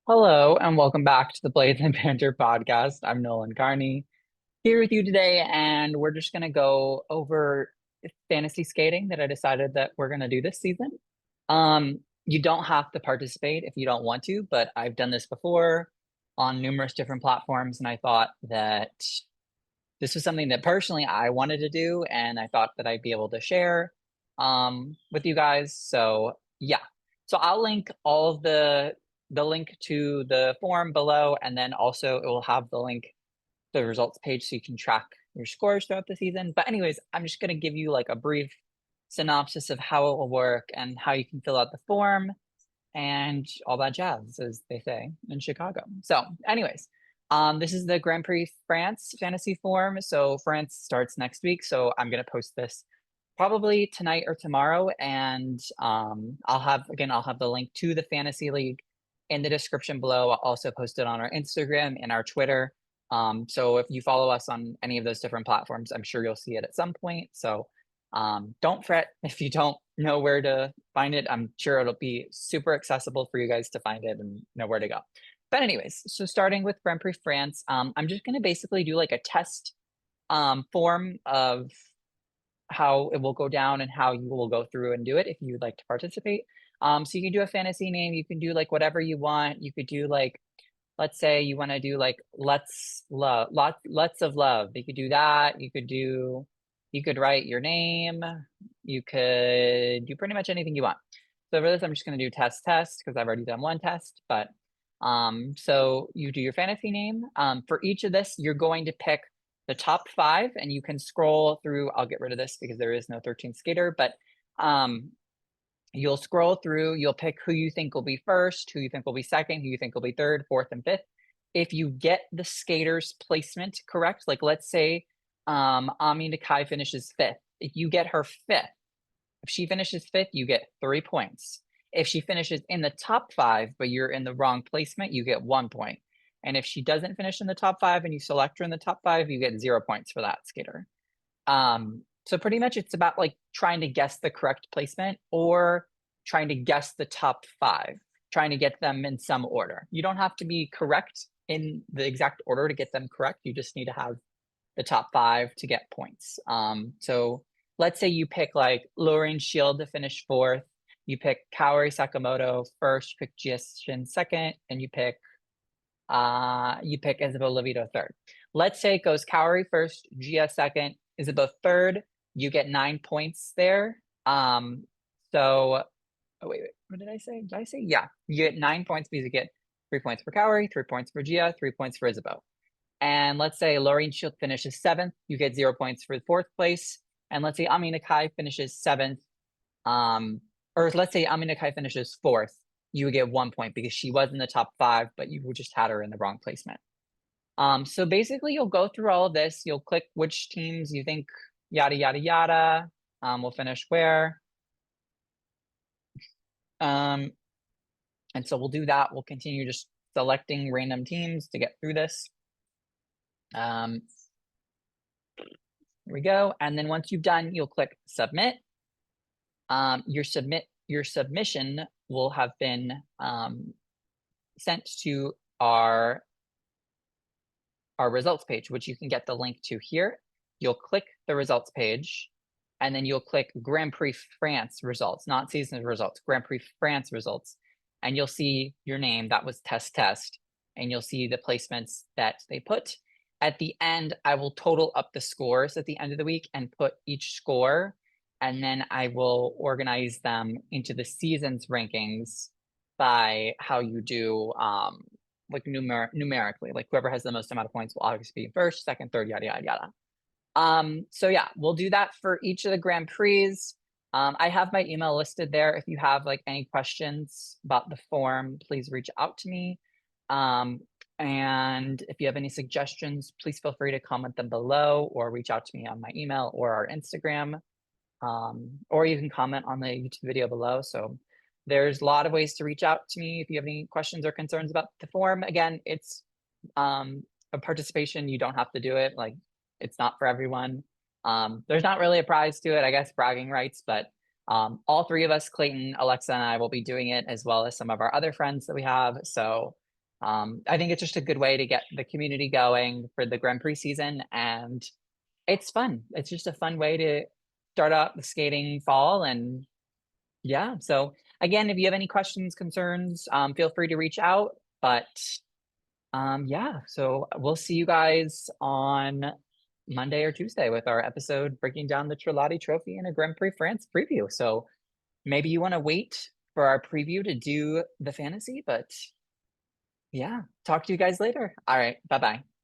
Hello and welcome back to the Blades and Banter podcast. I'm Nolan Carney here with you today, and we're just going to go over fantasy skating that I decided that we're going to do this season. You don't have to participate if you don't want to, but I've done this before on numerous different platforms, and I thought that this was something that personally I wanted to do, and I thought that I'd be able to share with you guys. So yeah, so I'll link all of the link to the form below, and then also it will have the link to the results page so you can track your scores throughout the season. But anyways, I'm just going to give you like a brief synopsis of how it will work and how you can fill out the form and all that jazz, as they say in Chicago. So, anyways, this is the Grand Prix France fantasy form. So France starts next week. So I'm gonna post this probably tonight or tomorrow, and I'll have the link to the fantasy league in the description below. I'll also post it on our Instagram and our Twitter. So if you follow us on any of those different platforms, I'm sure you'll see it at some point. So don't fret if you don't know where to find it. I'm sure it'll be super accessible for you guys to find it and know where to go. But anyways, so starting with Grand Prix France, I'm just going to basically do like a test form of how it will go down and how you will go through and do it if you'd like to participate. So you can do a fantasy name. You can do like whatever you want. You could do like, let's say you want to do like lots of love. You could do that. You could write your name. You could do pretty much anything you want. So for this, I'm just going to do test because I've already done one test. But so you do your fantasy name. For each of this, you're going to pick the top five, and you can scroll through. I'll get rid of this because there is no 13th skater, but you'll scroll through, you'll pick who you think will be first, who you think will be second, who you think will be third, fourth, and fifth. If you get the skater's placement correct, like let's say Ami Nakai finishes fifth. If you get her fifth, if she finishes fifth, you get 3 points. If she finishes in the top five, but you're in the wrong placement, you get 1 point. And if she doesn't finish in the top five and you select her in the top five, you get 0 points for that skater. So pretty much it's about like trying to guess the correct placement or trying to guess the top five, trying to get them in some order. You don't have to be correct in the exact order to get them correct. You just need to have the top five to get points. So let's say you pick like Lauren Shield to finish fourth, you pick Kaori Sakamoto first, you pick Jiashin second, and you pick Isabel Levito third. Let's say it goes Kaori first, Gia second, Isabel third. You get 9 points there. So oh wait, what did I say? Did I say? Yeah, you get 9 points because you get 3 points for Kaori, 3 points for Gia, 3 points for Isabel. And let's say Laureen Shield finishes seventh, you get 0 points for the fourth place. And let's say Ami Nakai finishes seventh, or let's say Ami Nakai finishes fourth, you would get 1 point because she was in the top five, but you just had her in the wrong placement. So basically you'll go through all of this, you'll click which teams you think yada, yada, yada, will finish where. And so we'll do that. We'll continue just selecting random teams to get through this. Here we go. And then once you've done, you'll click submit. Your submission will have been sent to our results page, which you can get the link to here. You'll click the results page, and then you'll click Grand Prix France results, not season results, Grand Prix France results. And you'll see your name, that was test, and you'll see the placements that they put. At the end, I will total up the scores at the end of the week and put each score, and then I will organize them into the season's rankings by how you do like numerically, like whoever has the most amount of points will obviously be first, second, third, yada, yada, yada. So yeah, we'll do that for each of the Grand Prix. I have my email listed there. If you have like any questions about the form, please reach out to me. And if you have any suggestions, please feel free to comment them below or reach out to me on my email or our Instagram. Or you can comment on the YouTube video below. So there's a lot of ways to reach out to me if you have any questions or concerns about the form. Again, it's a participation. You don't have to do it. Like, it's not for everyone. There's not really a prize to it, I guess, bragging rights, but all three of us, Clayton, Alexa, and I will be doing it, as well as some of our other friends that we have. So I think it's just a good way to get the community going for the Grand Prix season, and it's fun. It's just a fun way to start out the skating fall. And yeah, so again, if you have any questions, concerns, feel free to reach out. But yeah, so we'll see you guys on Monday or Tuesday with our episode breaking down the Trilati Trophy and a Grand Prix France preview. So maybe you want to wait for our preview to do the fantasy, but yeah, talk to you guys later. All right, bye bye.